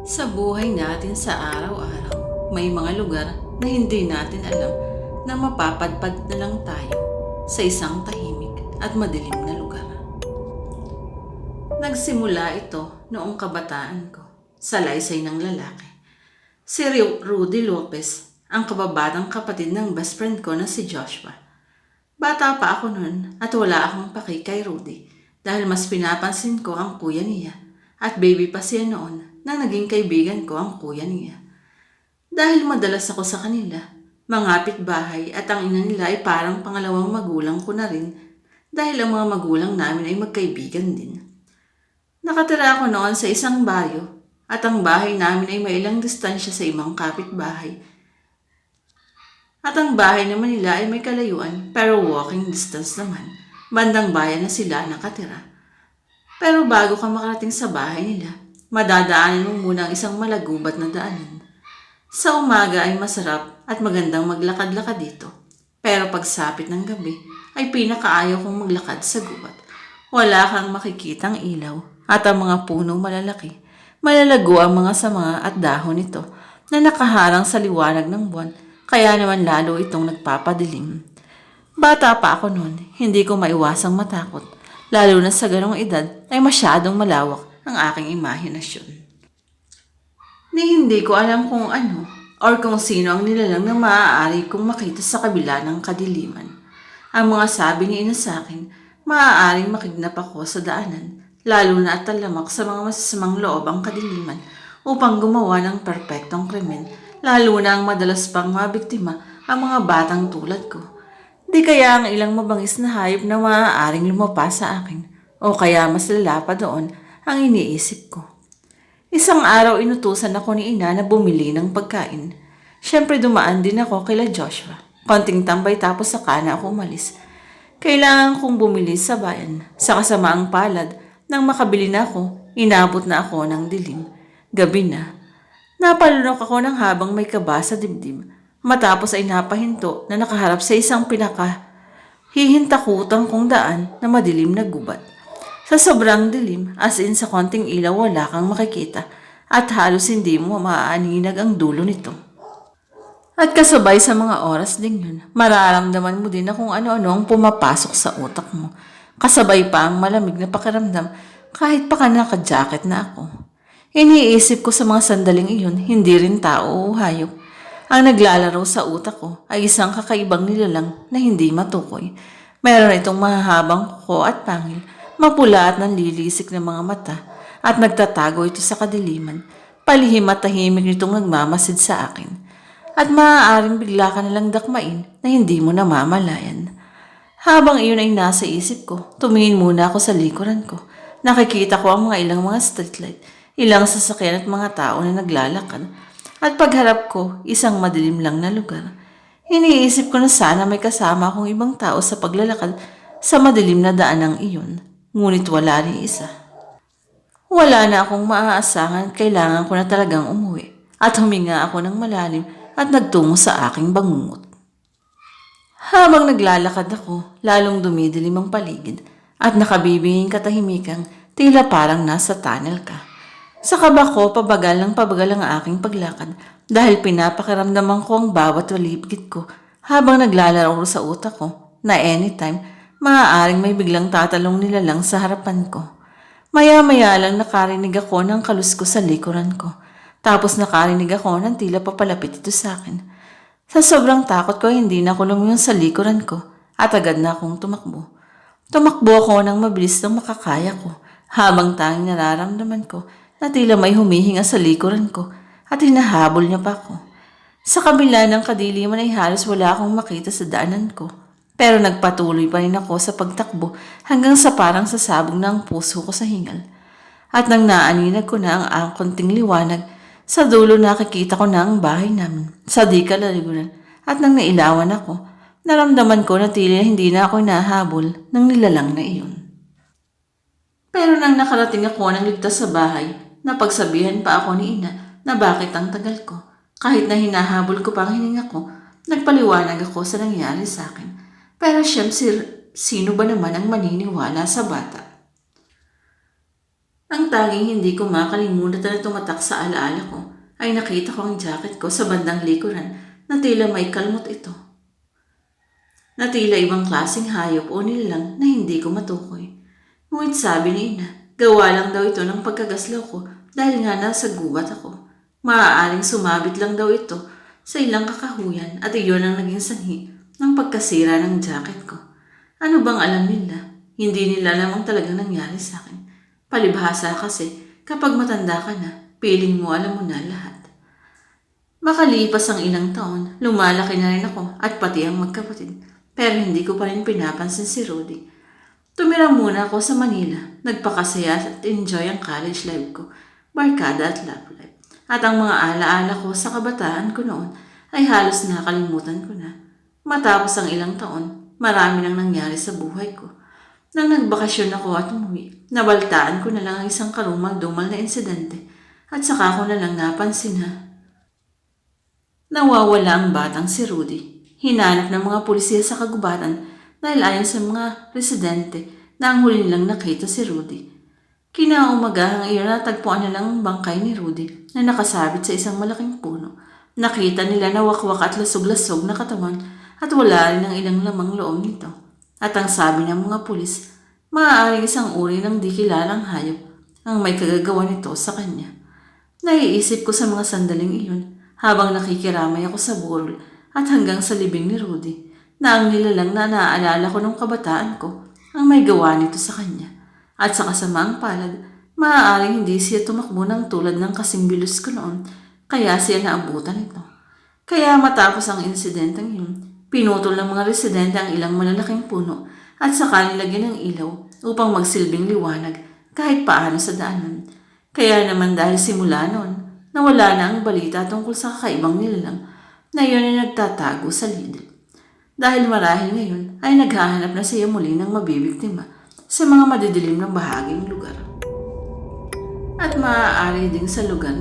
Sa buhay natin sa araw-araw, may mga lugar na hindi natin alam na mapapadpad na lang tayo sa isang tahimik at madilim na lugar. Nagsimula ito noong kabataan ko sa laysay ng lalaki. Si Rudy Lopez, ang kababatang kapatid ng best friend ko na si Joshua. Bata pa ako noon at wala akong paki kay Rudy dahil mas pinapansin ko ang kuya niya at baby pa siya noon nang naging kaibigan ko ang kuya niya. Dahil madalas ako sa kanila, mangapit bahay at ang ina nila ay parang pangalawang magulang ko na rin dahil ang mga magulang namin ay magkaibigan din. Nakatira ako noon sa isang baryo at ang bahay namin ay may ilang distansya sa ibang kapitbahay. At ang bahay naman nila ay may kalayuan pero walking distance naman. Bandang bayan na sila nakatira. Pero bago ka makarating sa bahay nila, madadaanan mo muna ang isang malagubat na daanan. Sa umaga ay masarap at magandang maglakad-lakad dito. Pero pagsapit ng gabi ay pinakaayaw kong maglakad sa gubat. Wala kang makikitang ilaw at ang mga puno malalaki. Malalago ang mga sanga at dahon nito na nakaharang sa liwanag ng buwan, kaya naman lalo itong nagpapadilim. Bata pa ako noon, hindi ko maiwasang matakot. Lalo na sa ganong edad ay masyadong malawak ang aking imahinasyon. Ni hindi ko alam kung ano or kung sino ang nilalang na maaari kong makita sa kabila ng kadiliman. Ang mga sabi ni ina sa akin, maaaring makidnap ako sa daanan, lalo na at talamak sa mga masasamang loob ang kadiliman upang gumawa ng perpektong krimen, lalo na ang madalas pang mabiktima ang mga batang tulad ko. Di kaya ang ilang mabangis na hayop na maaaring lumapa sa akin o kaya mas lala pa doon ang iniisip ko. Isang araw inutusan ako ni ina na bumili ng pagkain. Siyempre dumaan din ako kila Joshua. Konting tambay tapos saka na ako umalis. Kailangan kong bumili sa bayan. Sa kasamaang palad, nang makabili na ako, inabot na ako ng dilim. Gabi na. Napalunok ako ng habang may kaba sa dibdib. Matapos ay napahinto na nakaharap sa isang hihintakutang kong daan na madilim na gubat. Sa sobrang dilim, as in sa konting ilaw wala kang makikita at halos hindi mo maaaninag ang dulo nito. At kasabay sa mga oras din yun, mararamdaman mo din na kung ano-ano ang pumapasok sa utak mo. Kasabay pa ang malamig na pakiramdam kahit pa ka naka-jacket na ako. Iniisip ko sa mga sandaling iyon, hindi rin tao o hayop. Ang naglalaro sa utak ko ay isang kakaibang nilalang na hindi matukoy. Meron itong mahahabang kuko at pangil, mapula at nanlilisik ng mga mata, at nagtatago ito sa kadiliman. Palihim at tahimik nitong nagmamasid sa akin. At maaaring bigla ka nalang dakmain na hindi mo namamalayan. Habang iyon ay nasa isip ko, tumingin muna ako sa likuran ko. Nakikita ko ang mga ilang mga streetlight, ilang sasakyan at mga tao na naglalakad. At pagharap ko, isang madilim lang na lugar. Iniisip ko na sana may kasama akong ibang tao sa paglalakad sa madilim na daanang iyon. Ngunit wala rin isa. Wala na akong maaasahan, kailangan ko na talagang umuwi. At huminga ako ng malalim at nagtungo sa aking bangungot. Habang naglalakad ako, lalong dumidilim ang paligid at nakabibinging katahimikang tila parang nasa tunnel ka. Sa kaba ko, pabagal ang aking paglakad dahil pinapakiramdaman ko ang bawat walipgit ko habang naglalaro sa utak ko na anytime maaaring may biglang tatalong nilalang sa harapan ko. Maya-maya lang nakarinig ako ng kalus ko sa likuran ko. Tapos nakarinig ako ng tila papalapit ito sa akin. Sa sobrang takot ko, hindi na ako lumingon sa likuran ko at agad na akong tumakbo. Tumakbo ako ng mabilis na makakaya ko habang tanging nararamdaman ko na tila may humihinga sa likuran ko at hinahabol niya pa ako. Sa kabila ng kadiliman ay halos wala akong makita sa daanan ko. Pero nagpatuloy pa rin ako sa pagtakbo hanggang sa parang sasabog na ang puso ko sa hingal. At nang naaninag ko na ang konting liwanag, sa dulo nakikita ko na ang bahay namin sa di kalalibunan. At nang nailawan ako, naramdaman ko na tila hindi na ako nahabol ng nilalang na iyon. Pero nang nakarating ako ng ligtas sa bahay, napagsabihan pa ako ni ina na bakit ang tagal ko. Kahit na hinahabol ko pa ang hininga ko, nagpaliwanag ako sa nangyari sa akin. Pero siyempre, sino ba naman ang maniniwala sa bata? Ang tanging hindi ko makalimutan na tumatak sa alaala ko ay nakita ko ang jacket ko sa bandang likuran na tila may kalmot ito. Na tila ibang klaseng hayop o nilalang na hindi ko matukoy. Ngunit sabi ni Ina, gawa lang daw ito ng pagkagaslaw ko dahil nga nasa gubat ako. Maaaring sumabit lang daw ito sa ilang kakahuyan at iyon ang naging sanhi ng pagkasira ng jacket ko. Ano bang alam nila? Hindi nila lamang talagang nangyari sa akin. Palibhasa kasi, kapag matanda ka na, piling mo alam mo na lahat. Makalipas ang ilang taon, lumalaki na rin ako at pati ang magkapatid. Pero hindi ko pa rin pinapansin si Rudy. Tumira muna ako sa Manila, nagpakasaya at enjoy ang college life ko, barkada at love life. At ang mga alaala ko sa kabataan ko noon ay halos nakalimutan ko na. Matapos ang ilang taon, marami nang nangyari sa buhay ko. Nang nagbakasyon ako at umuwi, nabaltaan ko na lang ang isang karumal-dumal na insidente at saka ko na lang napansin na nawawala ang batang si Rudy. Hinanap ng mga pulisya sa kagubatan dahil ayon sa mga residente na ang huli nilang nakita si Rudy. Kinaumagahang iyon natagpuan na lang ang bangkay ni Rudy na nakasabit sa isang malaking puno. Nakita nila na wakwak at lasog-lasog na katawan at wala rin ang ilang lamang loob nito. At ang sabi ng mga pulis, maaaring isang uri ng di kilalang hayop ang may kagagawa nito sa kanya. Naiisip ko sa mga sandaling iyon habang nakikiramay ako sa burol at hanggang sa libing ni Rudy na ang nilalang na naaalala ko nung kabataan ko ang may gawa nito sa kanya. At sa kasamaang palad, maaaring hindi siya tumakbo ng tulad ng kasing bilos ko noon kaya siya naabutan ito. Kaya matapos ang insidenteng yun, pinutol ng mga residente ang ilang malalaking puno at saka nilagyan ng ilaw upang magsilbing liwanag kahit paano sa daanan. Kaya naman dahil simula noon, nawala na ang balita tungkol sa kakaibang nilalang na iyon ay nagtatago sa lidl. Dahil marahil ngayon ay naghahanap na siya muli ng mabibiktima sa mga madidilim ng bahaging lugar. At maaari din sa lugar